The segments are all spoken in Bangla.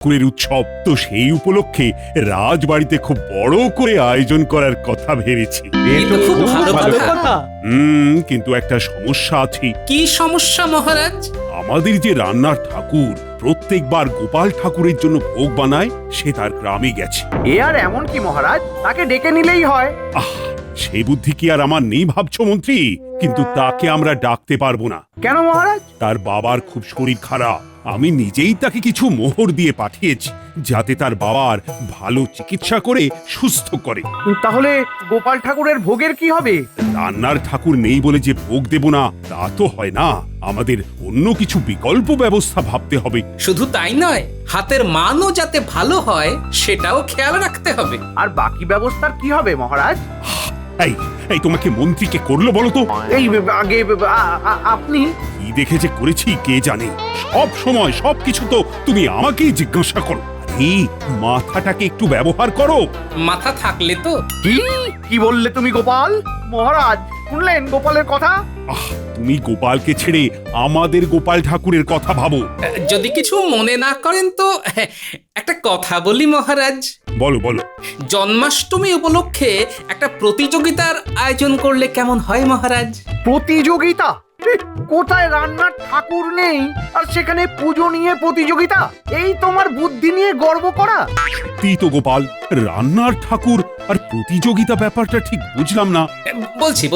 ঠাকুরের উৎসব, তো সেই উপলক্ষে রাজবাড়িতে খুব বড় করে আয়োজন করার কথা ভেবেছি। এ তো খুব ভালো কথা। কিন্তু একটা সমস্যা আছে। কি সমস্যা মহারাজ? আমাদের যে রান্নার ঠাকুর প্রত্যেকবার গোপাল ঠাকুরের জন্য ভোগ বানায়, সে তার গ্রামে গেছে। এ আর এমন কি মহারাজ, তাকে ডেকে নিলেই হয়। আহ, সেই বুদ্ধি কি আর আমার নেই ভাবছো মন্ত্রী? কিন্তু তাকে আমরা ডাকতে পারবো না। কেন মহারাজ? তার বাবার খুব শরীর খারাপ। আমি নিজেই তাকে কিছু মোহর দিয়ে পাঠিয়েছি, যাতে তার বাবার ভালো চিকিৎসা করে সুস্থ করে। তাহলে গোপাল ঠাকুরের ভোগের কি হবে? রান্নার ঠাকুর নেই বলে যে ভোগ দেব না, তা তো হয় না। আমাদের অন্য কিছু বিকল্প ব্যবস্থা ভাবতে হবে। শুধু তাই নয়, হাতের মানও যাতে ভালো হয় সেটাও খেয়াল রাখতে হবে। আর বাকি ব্যবস্থার কি হবে মহারাজ? এই এই তোমাকে মন্ত্রীকে করলো বলো তো? এই আগে আপনি কি দেখে যে করেছি কে জানে। সব সময় সবকিছু তো তুমি আমাকেই জিজ্ঞাসা করো। এই মাথাটাকে একটু ব্যবহার করো। মাথা থাকলে তো। কি কি বললে তুমি গোপাল? মহারাজ শুনলেন গোপালের কথা? তুমি গোপালকে ছেড়ে আমাদের গোপাল ঠাকুরের কথা ভাবো। যদি কিছু মনে না করেন তো একটা কথা বলি মহারাজ। বলো বলো। জন্মাষ্টমী উপলক্ষে একটা প্রতিযোগিতার আয়োজন করলে কেমন হয় মহারাজ? প্রতিযোগিতা? কোথায় রান্নার ঠাকুর নেই আর সেখানে পুজো নিয়ে প্রতিযোগিতা? এই তোমার বুদ্ধি নিয়ে গর্ব করা? সত্যি তো গোপাল, রান্নার ঠাকুর আর প্রতিযোগিতা ব্যাপারটা ঠিক বুঝলাম না। বলছি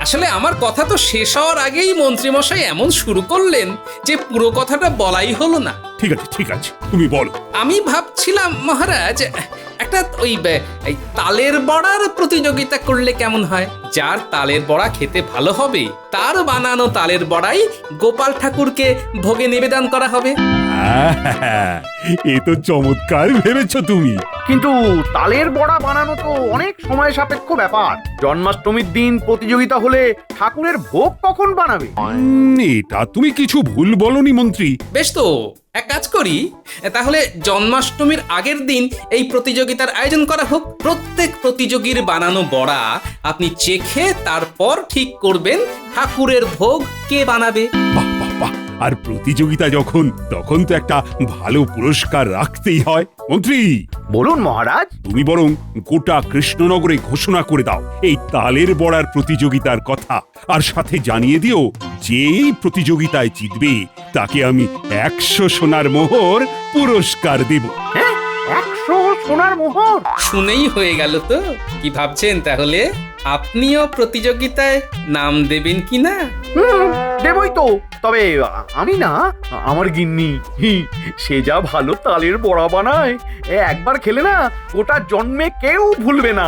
আসলে আমার কথা তো শেষ হওয়ার আগেই মন্ত্রীমশাই এমন শুরু করলেন যে পুরো কথাটা বলাই হলো না। ঠিক আছে তুমি বলো। আমি ভাবছিলাম মহারাজ, একটা এই তালের বড়ার প্রতিযোগিতা করলে কেমন হয়? যার তালের বড়া খেতে ভালো হবে তার বানানো তালের বড়াই গোপাল ঠাকুরকে ভোগে নিবেদন করা হবে। এ তো চমৎকার ভেবেছো তুমি। কিন্তু তালের বড়া বানানো তো অনেক সময় সাপেক্ষ ব্যাপার। জন্মাষ্টমীর দিন প্রতিযোগিতা হলে ঠাকুরের ভোগ কখন বানাবে? এটা তুমি কিছু ভুল বলনি মন্ত্রী। বেশ তো, এক কাজ করি, তাহলে জন্মাষ্টমীর আগের দিন এই প্রতিযোগিতার আয়োজন করা হোক। প্রত্যেক প্রতিযোগীর বানানো বড়া আপনি চেখে তারপর ঠিক করবেন ঠাকুরের ভোগ কে বানাবে। বাহ বাহ বাহ। আর প্রতিযোগিতা যখন, তখন তো একটা ভালো পুরস্কার রাখতেই হয়। মন্ত্রী বলুন মহারাজ। তুমি বরং গোটা কৃষ্ণনগরে ঘোষণা করে দাও এই তালের বড়ার প্রতিযোগিতার কথা, আর সাথে জানিয়ে দিও যে এই প্রতিযোগিতায় জিতবে তাকে আমি 100 সোনার মোহর পুরস্কার দেব। হ্যাঁ, 100 সোনার মোহর? শুনেই হয়ে গেল তো। কি ভাবছেন তাহলে, আপনিও প্রতিযোগিতায় নাম দেবেন কিনা? দেবই তো, তবে আমি না, আমার গিন্নি। সে যা ভালো তালের বড়া বানায়, একবার খেলে না ওটা জন্মে কেউ ভুলবে না।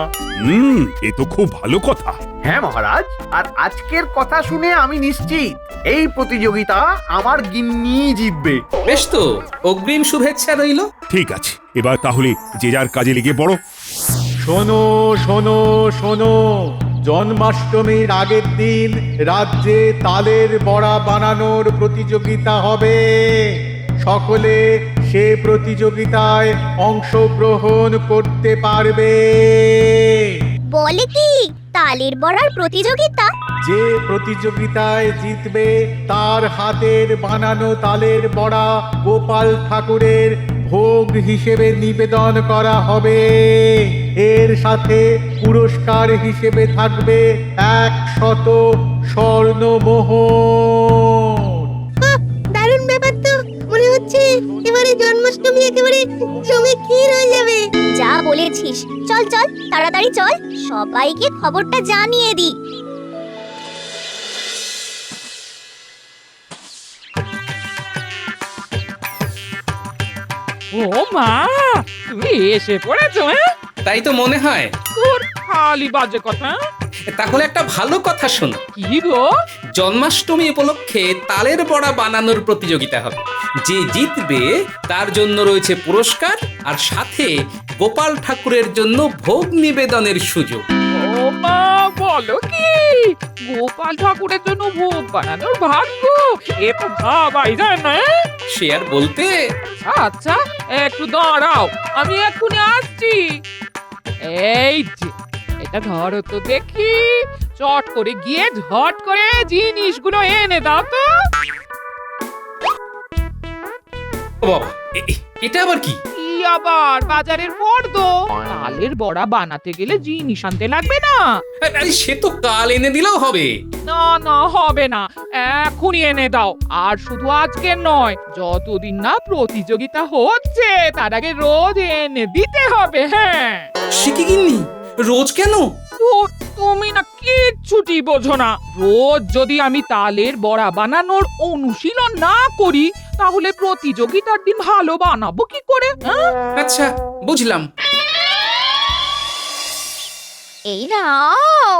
এ তো খুব ভালো কথা। হ্যাঁ মহারাজ, আর আজকের কথা শুনে আমি নিশ্চিত এই প্রতিযোগিতা আমার গিন্নি জিতবে। বেশ তো, অগ্রিম শুভেচ্ছা রইল। ঠিক আছে, এবার তাহলে যে যার কাজে লেগে পড়ো। শোনো শোনো শোনো, জন্মাষ্টমীর আগের দিন রাজ্যে তালের বড়া বানানোর প্রতিযোগিতা হবে। সকলে সে প্রতিযোগিতায় অংশগ্রহণ করতে পারবে। বলে কি তালের বড়ার প্রতিযোগিতা? যে প্রতিযোগিতায় জিতবে তার হাতের বানানো তালের বড়া গোপাল ঠাকুরের ভোগ হিসেবে নিবেদন করা হবে। এর সাথে পুরস্কার হিসেবে থাকবে 100 স্বর্ণমোহর। দারুণ ব্যাপার তো। মনে হচ্ছে এবারে জন্মাষ্টমী একেবারে জমে ক্ষীর হয়ে যাবে। যা বলেছিস, চল চল তাড়াতাড়ি চল, সবাইকে খবরটা জানিয়ে দি। ও মা, তুমি এসে পড়েছো? তাই তো মনে হয়। তোর খালি বাজে কথা। তাহলে একটা ভালো কথা শোনো। কি গো? জন্মাষ্টমী উপলক্ষে তালের বড়া বানানোর প্রতিযোগিতা হবে। যে জিতবে তার জন্য রয়েছে পুরস্কার, আর সাথে গোপাল ঠাকুরের জন্য ভোগ নিবেদনের সুযোগ। ও মা, বলো কি? গোপাল ঠাকুরের জন্য ভোগ বানানোর ভাগ্য, এ তো ভাবাই যায় না। সে আর বলতে। আচ্ছা, একটু দাঁড়াও, আমি এক্ষুনি আসছি। এই যে, এটা ধরো তো দেখি, চট করে গিয়ে ঝট করে জিনিসগুলো এনে দাও তো। ও বাবা, এটা আবার কি? কি আবার বাজারের ফর্দ? তালের বড়া বানাতে গেলে জিনিস আনতে লাগবে না? আরে সে তো কাল এনে দিলেও হবে। না না, হবে না, এখনই এনে দাও। আর শুধু আজকে নয়, যতদিন না প্রতিযোগিতা হচ্ছে তার আগে রোজ এনে দিতে হবে। হ্যাঁ, সে কি গিন্নি, রোজ কেন? তো তুমি না কিচ্ছুটি বোঝো না। রোজ যদি আমি তালের বড়া বানানোর অনুশীলন না করি, তাহলে প্রতিযোগিতার দিন ভালো বানাবো কি করে? হ্যাঁ? আচ্ছা, বুঝলাম। এই নাও,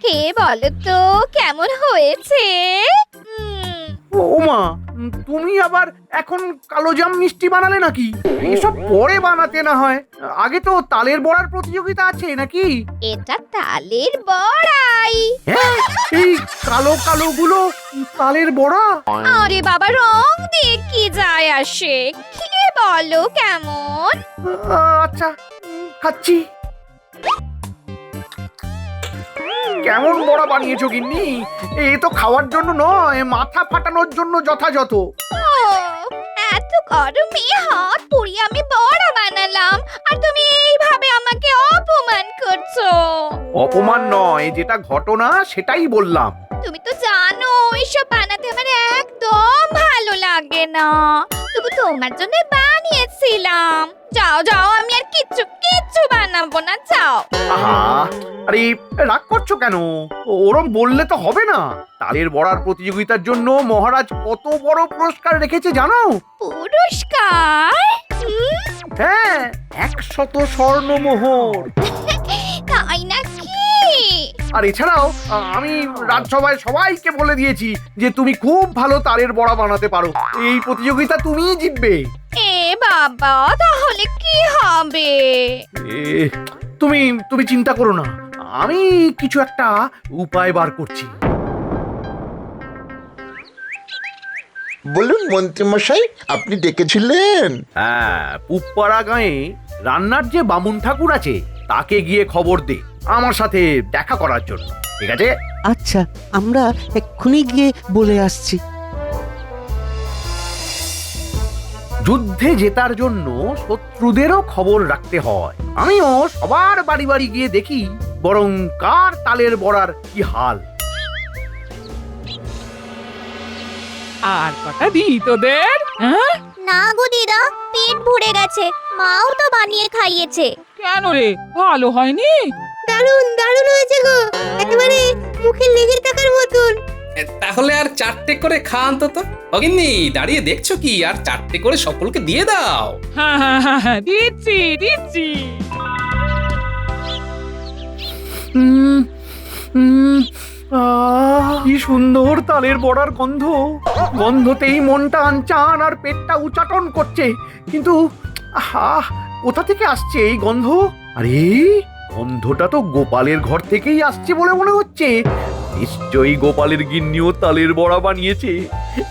কে বলো তো কেমন হয়েছে? ওমা, তুমি আবার এখন কালোজাম মিষ্টি বানালে নাকি? এসব পরে বানাতে না হয়, আগে তো তালের বড়ার প্রতিযোগিতা আছে নাকি? এটা তালের বড়াই। হ্যাঁ, এই কালো কালো গুলো তালের বড়া? আরে বাবা, রং দিয়ে কি যায় আসে? খেয়ে বলো কেমন। আচ্ছা, খাচ্ছি। কেমন বড়া বানিয়েছো গিন্নি? এ তো খাওয়ার জন্য নয়, মাথা ফাটানোর জন্য যথাযথ। ও, এত গরমে হাত পুড়িয়ে আমি বড়া বানালাম, আর তুমি এইভাবে আমাকে অপমান করছো। অপমান নয়, যেটা ঘটনা সেটাই বললাম। তুমি তো জানো এসব বানাতে আমার একদম ভালো লাগে না, তবু তোমার জন্য বানিয়েছিলাম। যাও যাও, আমি আর কিচ্ছু কিচ্ছু বানাবো না, যাও। আহা, আরে রাগ করছো কেন? ওরম বললে তো হবে না। তালের বড়ার প্রতিযোগিতার জন্য মহারাজ কত বড় পুরস্কার রেখেছে জানো? পুরস্কার? হ্যাঁ, 100 স্বর্ণমোহর। তাই নাকি? আর এছাড়াও আমি রাজসভায় সবাইকে বলে দিয়েছি যে তুমি খুব ভালো তালের বড়া বানাতে পারো। এই প্রতিযোগিতা তুমিই জিতবে। এ বাবা, তাহলে কি হবে? এ, তুমি তুমি চিন্তা করো না, আমি কিছু একটা উপায় বার করছি। বলুন মন্ত্রীমশাই, আপনি ডেকেছিলেন? হ্যাঁ, পুপ্পাড়া গাঁয়ে রান্নার যে বামুন ঠাকুর আছে তাকে গিয়ে খবর দে আমার সাথে দেখা করার জন্য, ঠিক আছে? আচ্ছা, আমরা এক্ষুনি গিয়ে বলে আসছি। যুদ্ধে জেতার জন্য শত্রুদেরও খবর রাখতে হয়। আমিও সবার বাড়ি বাড়ি গিয়ে দেখি বরং কার তালের বড়ার কি হাল। আর কটা দিই তোদের? হ্যাঁ? না গো দিদা, পেট ভরে গেছে, মাও তো বানিয়ে খাইয়েছে। কেন রে, ভালো হয়নি? দারুণ দারুণ হয়েছে গো, একেবারে মুখে লেগে থাকার মতন। তাহলে আর 4টে করে খা অন্তত। অগিন্নি, দাঁড়িয়ে দেখছো কি? আর 4টে করে সকলকে দিয়ে দাও। হ্যাঁ হ্যাঁ হ্যাঁ হ্যাঁ, দিচ্ছি দিচ্ছি। উম, উম, কি সুন্দর তালের বড়ার গন্ধ। গন্ধতেই মনটা আনচান আর পেটটা উচাটন করছে। কিন্তু আহা, কোথা থেকে আসছে এই গন্ধ? আরে, গন্ধটা তো গোপালের ঘর থেকেই আসছে বলে মনে হচ্ছে। নিশ্চয়ই গোপালের গিন্নিও তালের বড়া বানিয়েছে।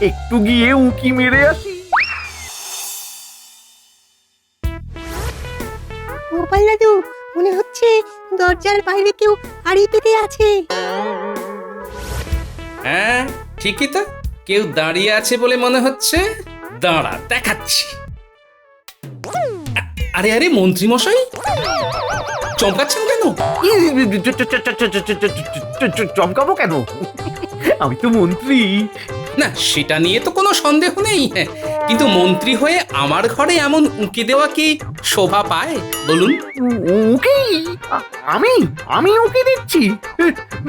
একটু গিয়ে উঁকি মেরে আসি। গোপাল দাদু, মনে হচ্ছে দরজার বাইরে কেউ হাড়ি পেতে আছে। হ্যাঁ, ঠিকই তো, কেউ দাঁড়িয়ে আছে বলে মনে হচ্ছে। দাঁড়া, দেখাচ্ছি। আরে আরে, মন্ত্রী মশাই, চমকাচ্ছেন কেন? চমকাবো কেন? আমি তো মন্ত্রী। না, সেটা নিয়ে তো কোনো সন্দেহ নেই, কিন্তু মন্ত্রী হয়ে আমার ঘরে এমন উঁকি দেওয়া কি শোভা পায় বলুন? উকি? আমি আমি উকি দিচ্ছি?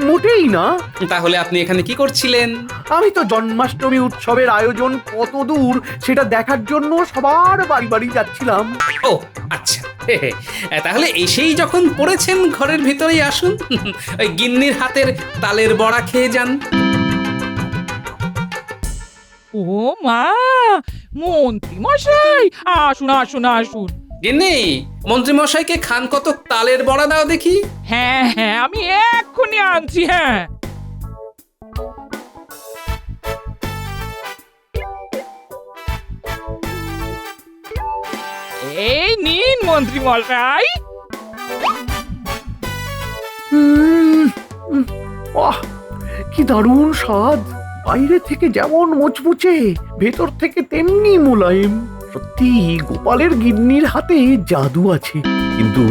মোটেই না। তাহলে আপনি এখানে কি করছিলেন? আমি তো জন্মাষ্টমী উৎসবের আয়োজন কত দূর সেটা দেখার জন্য সবার বাড়ি বাড়ি যাচ্ছিলাম। ও আচ্ছা, তাহলে এসেই যখন পড়েছেন, ঘরের ভিতরেই আসুন, ওই গিন্নির হাতের তালের বড়া খেয়ে যান। ও মা, মন্ত্রী মশাই, আসুন আসুন আসুন। গিন্নি, মন্ত্রী মশাইকে খান কত তালের বড়া দাও দেখি। হ্যাঁ হ্যাঁ, আমি এক্ষুনি আনছি। হ্যাঁ, এই নিন মন্ত্রী মশাই। বাহ, কি দারুণ স্বাদ! বাইরে থেকে যেমন মুচমুচে, ভেতর থেকে তেমনি মোলায়েম। সত্যি গোপালের গিন্নির হাতে জাদু আছে, কিন্তু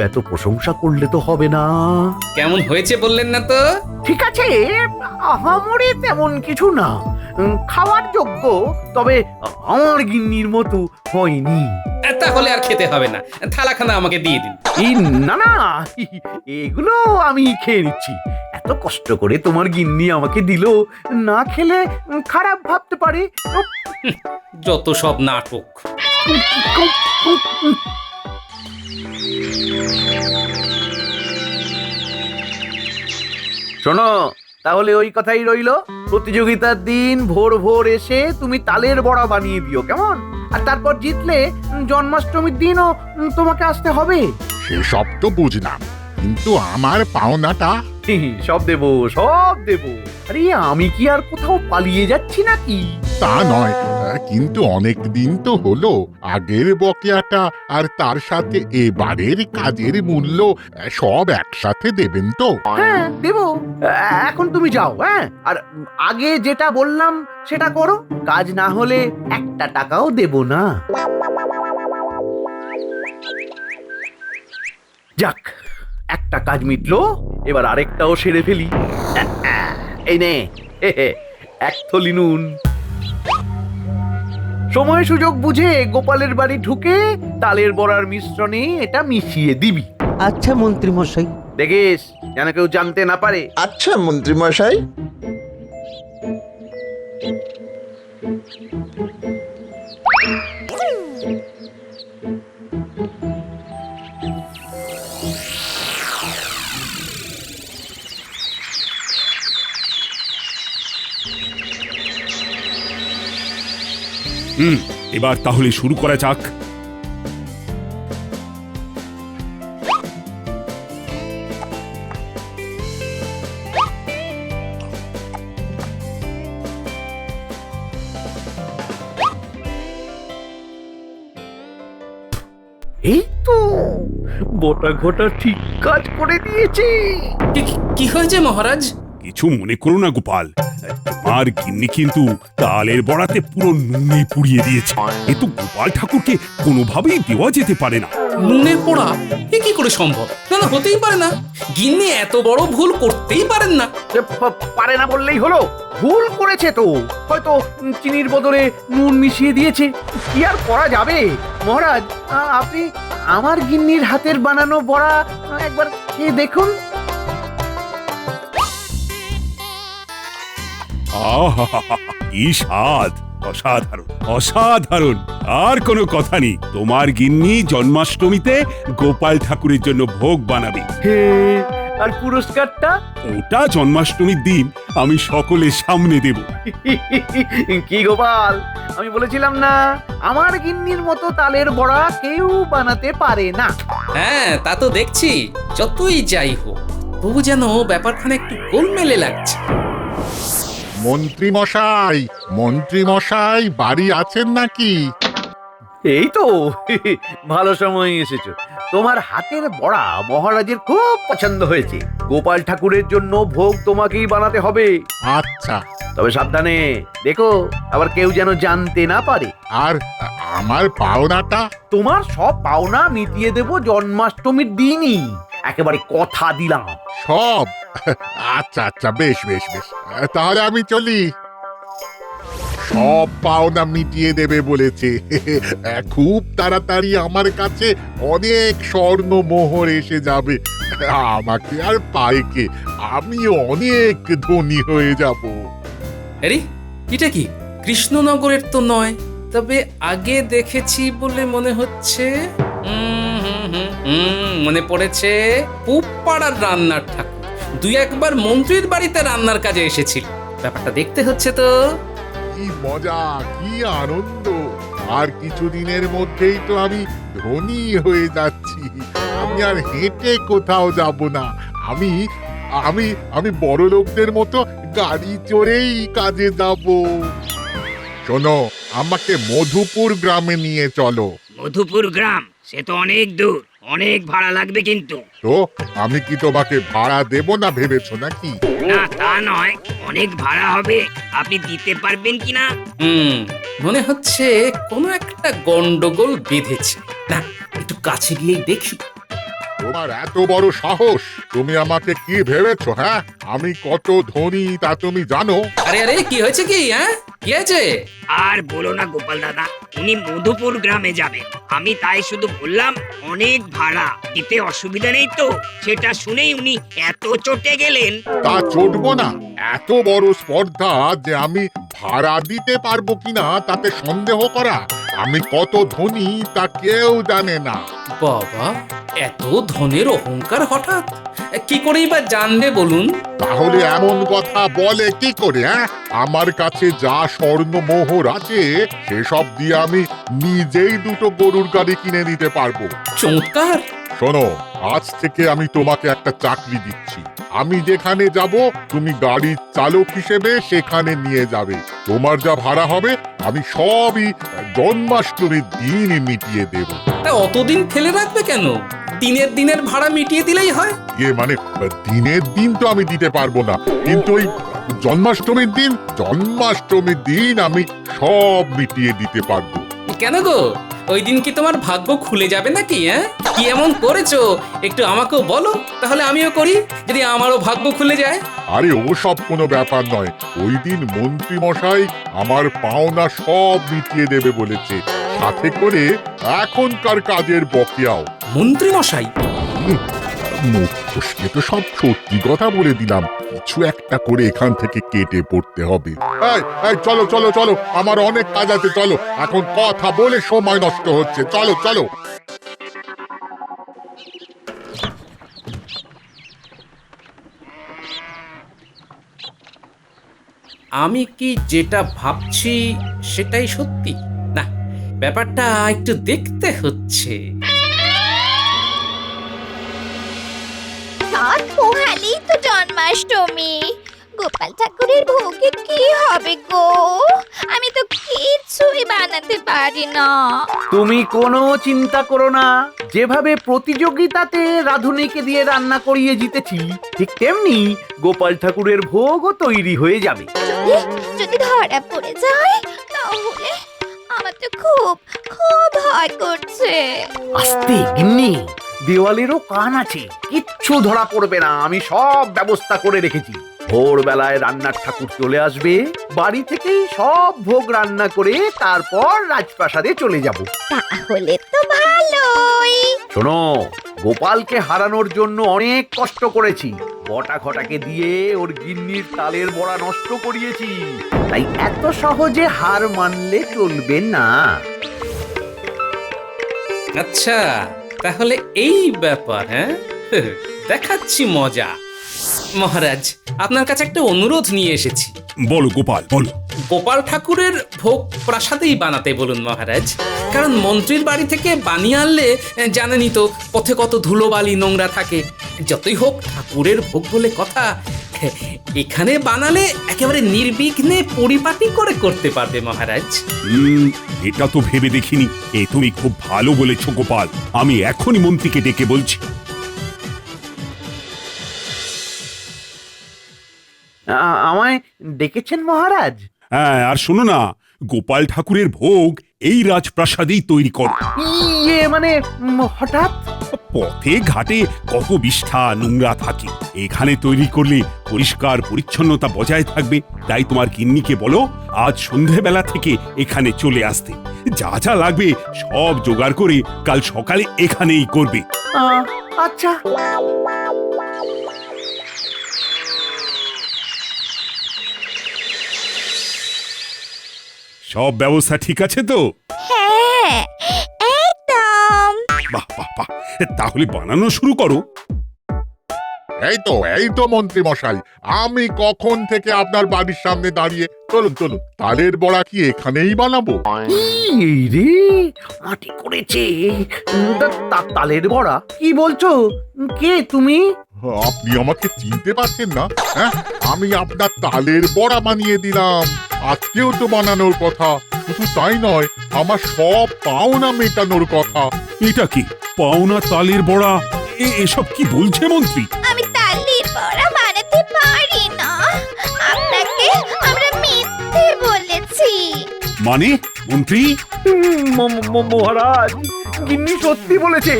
এত প্রশংসা করলে তো হবে না। কেমন হয়েছে বললেন না তো? ঠিক আছে, আহামরি তেমন কিছু না, খাওয়ার যোগ্য, তবে আমার গিন্নির মতো হয়নি। তাহলে আর খেতে হবে না, থালাখানা আমাকে দিয়ে দিন। এই না না, এগুলো আমি খেয়ে নিচ্ছি। এত কষ্ট করে তোমার গিন্নি আমাকে দিল, না খেলে খারাপ ভাবতে পারে। যত সব নাটক। শোনো, তাহলে ওই কথাই রইলো, প্রতিযোগিতার দিন ভোর ভোর এসে তুমি তালের বড়া বানিয়ে দিও, কেমন? আর তারপর জিতলে জন্মাষ্টমীর দিনও তোমাকে আসতে হবে। সেসব তো বুঝলাম, কিন্তু আমার পাওনাটা। সব দেবো, সব দেবো। আরে আমি কি আর কোথাও পালিয়ে যাচ্ছি নাকি? তা নয়, কিন্তু অনেক দিন তো হলো। আগের বকেয়াটা আর তার সাথে এবারের কাজের মূল্য সব একসাথে দেবেন তো? হ্যাঁ দেবো। এখন তুমি যাও, হ্যাঁ, আর আগে যেটা বললাম সেটা করো। কাজ না হলে একটা টাকাও দেব না। যাক, একটা কাজ মিটলো, এবার আরেকটাও সেরে ফেলি। এই নে, এক থলি নুন। সময় সুযোগ বুঝে গোপালের বাড়ি ঢুকে তালের বড়ার মিশ্রণে এটা মিশিয়ে দিবি। আচ্ছা মন্ত্রী মশাই। দেখিস যেন কেউ জানতে না পারে। আচ্ছা মন্ত্রী মশাই। এবার তাহলে শুরু করা যাক। এই তো বটা ঘটা ঠিক কাজ করে দিয়েছে। কি হয়েছে মহারাজ? কিছু মনে করো না গোপাল, তোমার গিন্নি কিন্তু তালের বড়াতে পুরো নুনে পুড়িয়ে দিয়েছে। এ তো গোপাল ঠাকুরকে কোনোভাবেই দেওয়া যেতে পারে না। নুনে পোড়া? এ কি করে সম্ভব? না না, হতেই পারে না। গিন্নি এত বড় ভুল করতেই পারেন না। পারে না বললেই হলো, ভুল করেছে তো। হয়তো চিনির বদলে নুন মিশিয়ে দিয়েছে। কি আর করা যাবে মহারাজ? আপনি আমার গিন্নির হাতের বানানো বড়া একবার খেয়ে দেখুন। আহা, কি স্বাদ! অসাধারণ, অসাধারণ। আর কোনো কথা নেই, তোমার গিন্নি জন্মাষ্টমীতে গোপাল ঠাকুরের জন্য ভোগ বানাবে। হে, আর পুরস্কারটা? ওটা জন্মাষ্টমীর দিন আমি সকলের সামনে দেব। কি গোপাল, আমি বলেছিলাম না আমার গিন্নির মতো তালের বড়া কেউ বানাতে পারে না। হ্যাঁ, তা তো দেখছি। যতই যাই হোক, তবু যেন ব্যাপারখানে একটু গোলমেলে লাগছে। মন্ত্রী মশাই, মন্ত্রী মশাই বাড়ি আছেন নাকি? এই তো ভালো সময় এসেছো। তোমার হাতের বড়া মহারাজের খুব পছন্দ হয়েছে। গোপাল ঠাকুরের জন্য ভোগ তোমাকেই বানাতে হবে। আচ্ছা। তবে সাবধানে, দেখো আবার কেউ যেন জানতে না পারে। আর আমার পাওনাটা? তোমার সব পাওনা মিটিয়ে দেব জন্মাষ্টমীর দিনই, একেবারে কথা দিলাম। সব? আচ্ছা আচ্ছা, বেশ বেশ বেশ, তাহলে আমি চলি। সব পাওনা মিটিয়ে দেবে বলেছে। খুব তাড়াতাড়ি আমার কাছে অনেক স্বর্ণ মোহর এসে যাবে। আমাকে আর পাইকে, আমি অনেক ধনী হয়ে যাব। আরে এটা কি? কৃষ্ণনগরের তো নয়, তবে আগে দেখেছি বলে মনে হচ্ছে। মনে পড়েছে, পুপাড়ার রান্নার ঠাকুর দুই একবার মন্ত্রীর বাড়িতে রান্নার কাজে এসেছিল। ব্যাপারটা দেখতে হচ্ছে তো। কি মজা, কি আনন্দ! আর কিছুদিনের মধ্যেই তো আমি ধনী হয়ে যাচ্ছি। আমি আর হেঁটে কোথাও যাব না। আমি আমি আমি বড় লোকদের মতো গাড়ি চড়েই কাজে যাব। শোনো, আমাকে মধুপুর গ্রামে নিয়ে চলো। মধুপুর গ্রাম? সে তো অনেক দূর, অনেক ভাড়া লাগবে কিন্তু। তো আমি কি তোমাকে ভাড়া দেব না ভেবেছো নাকি? না তা নয়, অনেক ভাড়া হবে, আপনি দিতে পারবেন কিনা? মনে হচ্ছে কোনো একটা গন্ডগোল বেঁধেছে। না, একটু কাছে গিয়েই দেখি। তোমার এত বড় সাহস, তুমি আমাকে কি ভেবেছো? হ্যাঁ, আমি কত ধনী তা তুমি জানো? আরে আরে, কি হয়েছে কি? হ্যাঁ, কি হয়েছে? আর বলো না গোপাল দাদা, উনি মধুপুর গ্রামে যাবেন। আমি তাই শুধু বললাম অনেক ভাড়া দিতে অসুবিধা নেই তো, সেটা শুনেই উনি এত চটে গেলেন। তা চটবো না? এত বড় স্পর্ধা যে আমি ভাড়া দিতে পারবো কিনা তাতে সন্দেহ করা? আমি কত ধনী তা কেউ জানে না। বাবা, এত ধনের অহংকার হঠাৎ কি করেই বা জানবে বলুন? তাহলে এমন কথা বলে কি করে? হ্যাঁ, আমার কাছে যা স্বর্ণ মোহর আছে সেসব দিয়ে আমি নিজেই দুটো গরুর গাড়ি কিনে নিতে পারবো। চমৎকার। শোনো, আজ থেকে আমি তোমাকে একটা চাকরি দিচ্ছি। আমি যেখানে যাব তুমি গাড়ির চালক হিসেবে সেখানে নিয়ে যাবে। তোমার যা ভাড়া হবে আমি সবই জন্মাষ্টমীর দিন মিটিয়ে দেব। তা অতদিন ফেলে রাখবে কেন? দিনের ভাড়া মিটিয়ে দিলেই হয়। মানে দিনের দিন তো আমি দিতে পারবো না, কিন্তু ওই জন্মাষ্টমীর দিন আমি সব মিটিয়ে দিতে পারবো। কেন গো, ওই দিন কি তোমার ভাগ্য খুলে যাবে নাকি? হ্যাঁ, কি এমন করেছো একটু আমাকেও বলো, তাহলে আমিও করি, যদি আমারও ভাগ্য খুলে যায়। আরে ওসব কোনো ব্যাপার নয়, ওই দিন মন্ত্রী মশাই আমার পাওনা সব মিটিয়ে দেবে বলেছে, সাথে করে এখনকার কাজের বকেয়াও। মন্ত্রী মশাই? মুখ ফসকে তো সব সত্যি কথা বলে দিলাম, কিছু একটা করে এখান থেকে কেটে পড়তে হবে। এই চলো চলো চলো, আমার অনেক কাজ আছে, চলো, এখন কথা বলে সময় নষ্ট হচ্ছে, চলো চলো। আমি কি যেটা ভাবছি সেটাই সত্যি? না, ব্যাপারটা একটু দেখতে হচ্ছে। রাত পোহালেই তো জন্মাষ্টমী। গোপাল ঠাকুরের ভোগে কি হবে গো? আমি তো কিছুই বানাতে পারি না। তুমি কোনো চিন্তা করো না, যেভাবে প্রতিযোগিতাতে রাধুনিকে দিয়ে রান্না করিয়ে জিতেছি ঠিক তেমনি গোপাল ঠাকুরের ভোগও তৈরি হয়ে যাবে। যদি ধরা পড়ে যায় তাহলে আমার তো খুব খুব ভয় করছে। আস্তে গিন্নি, দেওয়ালেরও কান আছে, কিচ্ছু ধরা পড়বে না, আমি সব ব্যবস্থা করে রেখেছি। ভোরবেলায় রান্নার ঠাকুর চলে আসবে, বাড়ি থেকেই সব ভোগ রান্না করে তারপর রাজপ্রাসাদে চলে যাব। তাহলে তো ভালোই। শোনো, গোপালকে হারানোর জন্য অনেক কষ্ট করেছি, বটা ঘটাকে দিয়ে ওর গিন্নির তালের বড়া নষ্ট করিয়েছি, তাই এত সহজে হার মানলে চলবে না। আচ্ছা, তাহলে এই ব্যাপার। হ্যাঁ, দেখাচ্ছি মজা। মহারাজ, আপনার কাছে একটা অনুরোধ নিয়ে এসেছি। বলো গোপাল, বলো। গোপাল ঠাকুরের ভোগ প্রাসাদেই বানাতে বলুন মহারাজ, কারণ মন্ত্রীর বাড়ি থেকে বানিয়ে আনলে জানেনই তো পথে কত ধুলোবালি নোংরা থাকে। যতই হোক ঠাকুরের ভোগ বলে কথা, এখানে বানালে একেবারে নির্বিঘ্নে পরিপাটি করে করতে পারবে মহারাজ। এটা তো ভেবে দেখিনি। এ তুমি খুব ভালো বলেছো গোপাল, আমি এখনই মন্ত্রীকে ডেকে বলছি। আমায় ডেকেছেন মহারাজ? হ্যাঁ, আর শোনো না, গোপাল ঠাকুরের ভোগ এই রাজপ্রাসাদেই তৈরি করো। মানে হঠাৎ পথে ঘাটে কত বিষ্ঠা নোংরা থাকে, এখানে তৈরি করলে পরিষ্কার পরিচ্ছন্নতা বজায় থাকবে। তাই তোমার গিন্নিকে বলো আজ সন্ধেবেলা থেকে এখানে চলে আসতে, যা যা লাগবে সব জোগাড় করে কাল সকালে এখানেই করবে। আচ্ছা। সব ব্যবস্থা ঠিক আছে তো? হ্যাঁ, একদম। বাহ বাহ বাহ, তাহলে বানানো শুরু করো। এই তো মন্ত্রী মশাই, আমি কখন থেকে আপনার বাড়ির সামনে দাঁড়িয়ে। চলুন চলুন, তালের বড়া কি এখানেই বানাবো? এই রে, মাটি করেছে তালের বড়া? কি বলছো? কে তুমি? আপনি আমাকে চিনতে পারছেন না? হ্যাঁ, আমি আপনার তালের বড়া বানিয়ে দিলাম। আজকেও তো বানানোর কথা, শুধু তাই নয়, আমার সব পাওনা মেটানোর কথা। এটা কি পাওনা তালের বড়া? এসব কি বলছে মন্ত্রী? আমি তালের বড়া বানাতে পারি না, আপনাকে আমরা মিথ্যে বলেছি। মানে মন্ত্রী, মহারাজ, গিন্নি সত্যি বলেছে।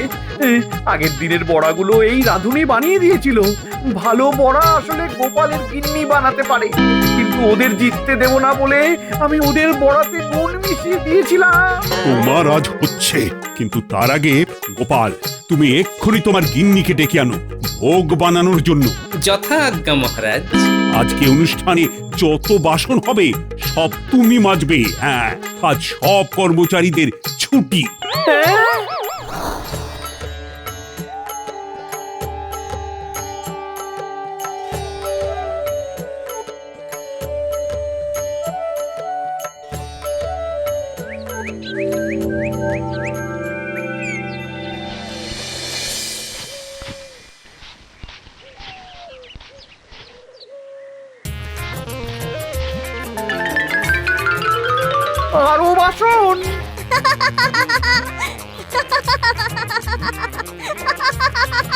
আগের দিনের বড়াগুলো এই রাঁধুনি বানিয়ে দিয়েছিল। ভালো বড়া আসলে গোপালের গিন্নি বানাতে পারে, কিন্তু ওদের জিততে দেব না বলে আমি ওদের বড়াতে নুন মিশিয়ে দিয়েছিলাম। তোমার আজ হচ্ছে, কিন্তু তার আগে গোপাল, তুমি এক্ষুনি তোমার গিন্নিকে ডেকে আনো ভোগ বানানোর জন্য। যথা আজ্ঞা মহারাজ। আজকে অনুষ্ঠানে যত বাসন হবে সব তুমি মাজবে। হ্যাঁ, আজ সব কর্মচারীদের ছুটি। আরো বাসন।